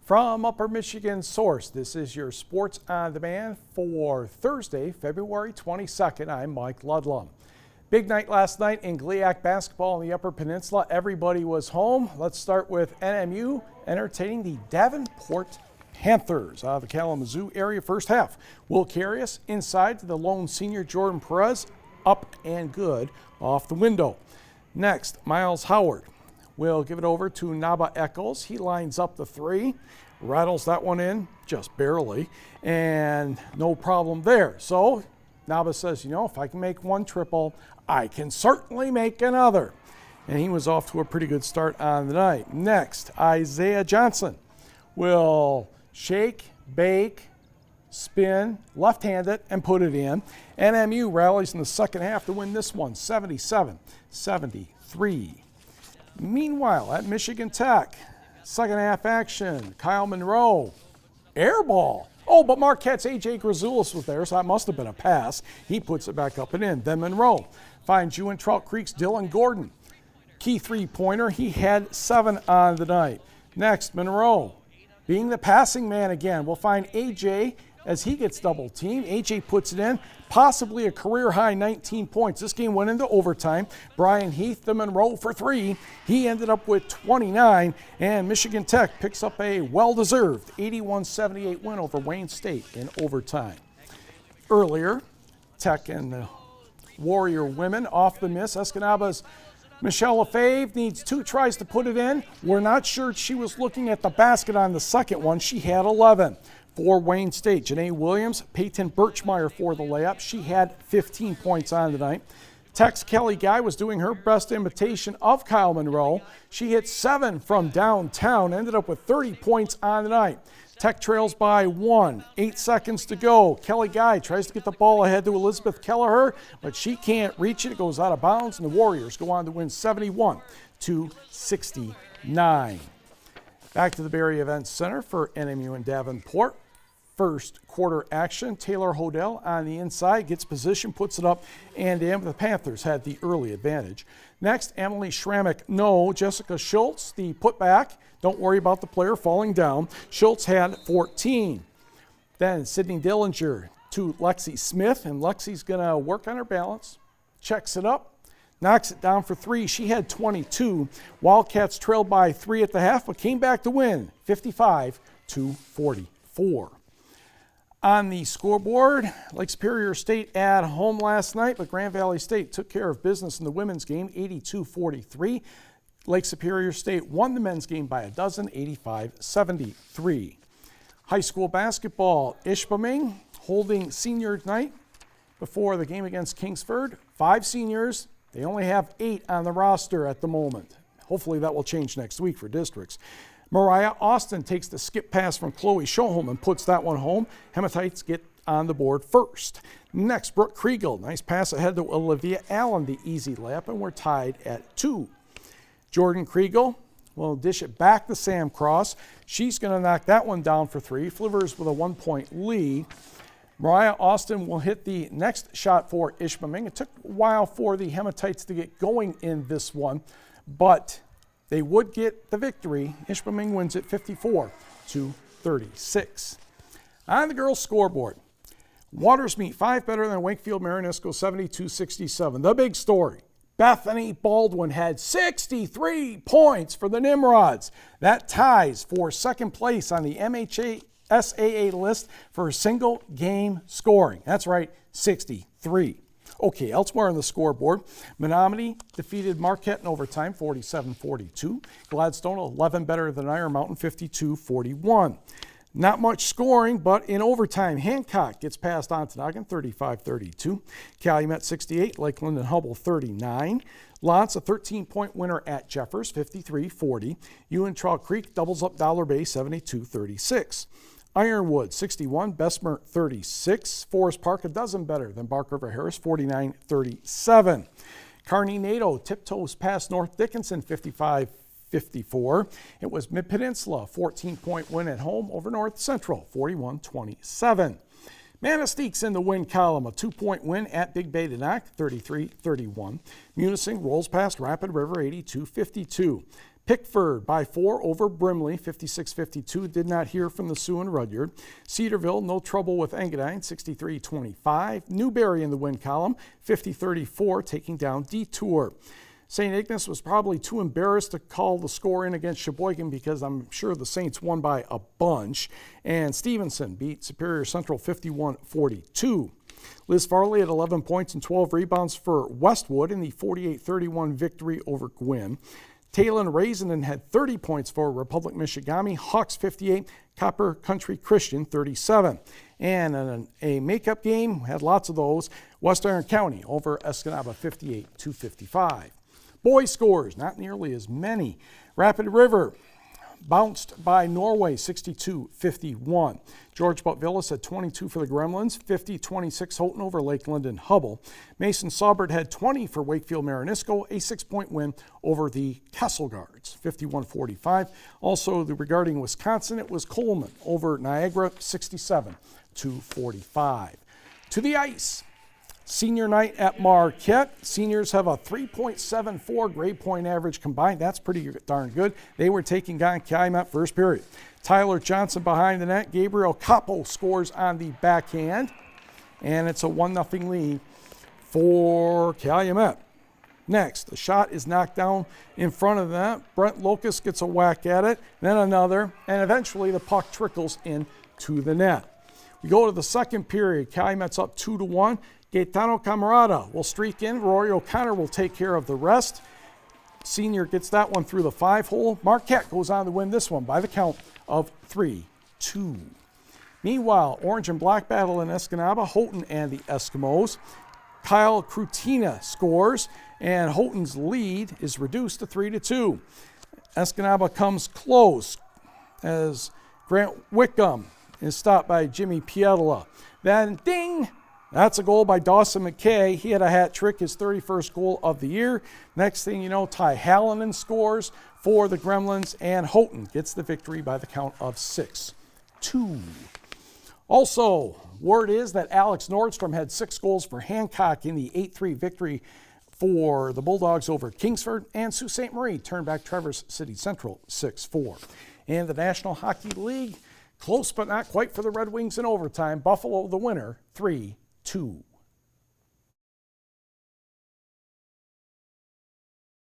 From Upper Michigan Source, this is your Sports on Demand for Thursday, February 22nd. I'm Mike Ludlum. Big night last night in GLIAC basketball in the Upper Peninsula. Everybody was home. Let's start with NMU entertaining the Davenport Panthers out of the Kalamazoo area. First half will carry us inside to the lone senior Jordan Perez, up and good off the window. Next, Miles Howard will give it over to Naba Eccles. He lines up the three, rattles that one in just barely, and no problem there. So Naba says, you know, if I can make one triple, I can certainly make another. And he was off to a pretty good start on the night. Next, Isaiah Johnson will shake, bake, spin, left-handed, and put it in. NMU rallies in the second half to win this one, 77-73. Meanwhile, at Michigan Tech, second half action, Kyle Monroe, air ball. Oh, but Marquette's A.J. Grazoulis was there, so that must have been a pass. He puts it back up and in. Then Monroe finds Ewen-TROUT Creek's Dylan Gordon. Key three-pointer, he had 7 on the night. Next, Monroe, being the passing man again, we'll find A.J. as he gets double-teamed. A.J. puts it in, possibly a career-high 19 points. This game went into overtime. Brian Heath to Monroe for 3. He ended up with 29, and Michigan Tech picks up a well-deserved 81-78 win over Wayne State in overtime. Earlier, Tech and the Warrior women off the miss. Escanaba's Michelle Lefebvre needs 2 tries to put it in. We're not sure she was looking at the basket on the second one. She had 11. For Wayne State, Janae Williams, Peyton Birchmeyer for the layup. She had 15 points on the night. Tech's Kelly Guy was doing her best imitation of Kyle Monroe. She hit 7 from downtown, ended up with 30 points on the night. Tech trails by 1, 8 seconds to go. Kelly Guy tries to get the ball ahead to Elizabeth Kelleher, but she can't reach it. It goes out of bounds, and the Warriors go on to win 71-69. Back to the Barry Events Center for NMU and Davenport. First quarter action, Taylor Hodel on the inside, gets position, puts it up and in. The Panthers had the early advantage. Next, Emily Schrammick, no. Jessica Schultz, the putback. Don't worry about the player falling down. Schultz had 14. Then Sydney Dillinger to Lexi Smith, and Lexi's going to work on her balance. Checks it up, knocks it down for 3. She had 22. Wildcats trailed by 3 at the half, but came back to win 55-44. On the scoreboard, Lake Superior State at home last night, but Grand Valley State took care of business in the women's game, 82-43. Lake Superior State won the men's game by a dozen, 85-73. High school basketball, Ishpeming holding senior night before the game against Kingsford. 5 seniors, they only have 8 on the roster at the moment. Hopefully that will change next week for districts. Mariah Austin takes the skip pass from Chloe Schoholm and puts that one home. Hematites get on the board first. Next, Brooke Kriegel. Nice pass ahead to Olivia Allen, the easy layup, and we're tied at 2. Jordan Kriegel will dish it back to Sam Cross. She's going to knock that one down for 3. Flivers with a 1-point lead. Mariah Austin will hit the next shot for Ishpeming. It took a while for the Hematites to get going in this one, but they would get the victory. Ishpeming wins it 54-36. On the girls' scoreboard, Waters meet 5 better than Wakefield Marinesco, 72-67. The big story, Bethany Baldwin had 63 points for the Nimrods. That ties for second place on the MHA SAA list for single game scoring. That's right, 63. Okay, elsewhere on the scoreboard, Menominee defeated Marquette in overtime, 47-42. Gladstone, 11 better than Iron Mountain, 52-41. Not much scoring, but in overtime, Hancock gets past Ontonagon, 35-32. Calumet, 68. Lakeland and Hubble, 39. Lance, a 13-point winner at Jeffers, 53-40. Ewen-TROUT Creek doubles up Dollar Bay, 72-36. Ironwood, 61. Bessemer, 36. Forest Park, a dozen better than Bark River Harris, 49-37. Kearney-Nadeau tiptoes past North Dickinson, 55-54. It was Mid-Peninsula, 14-point win at home over North Central, 41-27. Manistee in the win column, a 2-point win at Big Bay tonight, 33-31. Munising rolls past Rapid River, 82-52. Pickford by 4 over Brimley, 56-52. Did not hear from the Sioux and Rudyard. Cedarville, no trouble with Engadine, 63-25. Newberry in the win column, 50-34, taking down Detour. St. Ignace was probably too embarrassed to call the score in against Sheboygan because I'm sure the Saints won by a bunch. And Stevenson beat Superior Central 51-42. Liz Farley had 11 points and 12 rebounds for Westwood in the 48-31 victory over Gwynn. Talon Raisinin had 30 points for Republic Michigami, Hawks 58, Copper Country Christian 37. And a makeup game, had lots of those, West Iron County over Escanaba 58-55. Boys scores, not nearly as many. Rapid River bounced by Norway 62-51. George Butvillas had 22 for the Gremlins, 50-26 Houghton over Lakeland and Hubble. Mason Saubert had 20 for Wakefield Marinisco, a 6-point win over the Kessel Guards, 51-45. Also, regarding Wisconsin, it was Coleman over Niagara, 67-45. To the ice. Senior night at Marquette. Seniors have a 3.74 grade point average combined. That's pretty darn good. They were taking on Calumet first period. Tyler Johnson behind the net. Gabriel Capo scores on the backhand. And it's a 1-0 lead for Calumet. Next, the shot is knocked down in front of that. Brent Locust gets a whack at it, then another, and eventually the puck trickles into the net. We go to the second period. Calumet's up 2-1. Gaetano Camarada will streak in. Rory O'Connor will take care of the rest. Senior gets that one through the 5-hole. Marquette goes on to win this one by the count of 3-2. Meanwhile, Orange and Black battle in Escanaba, Houghton and the Eskimos. Kyle Krutina scores, and Houghton's lead is reduced to 3-2. Escanaba comes close as Grant Wickham is stopped by Jimmy Pietola. Then, ding! That's a goal by Dawson McKay. He had a hat trick, his 31st goal of the year. Next thing you know, Ty Hallinan scores for the Gremlins, and Houghton gets the victory by the count of 6-2. Also, word is that Alex Nordstrom had 6 goals for Hancock in the 8-3 victory for the Bulldogs over Kingsford, and Sault Ste. Marie turned back Traverse City Central 6-4. In the National Hockey League, close but not quite for the Red Wings in overtime. Buffalo the winner, 3-2.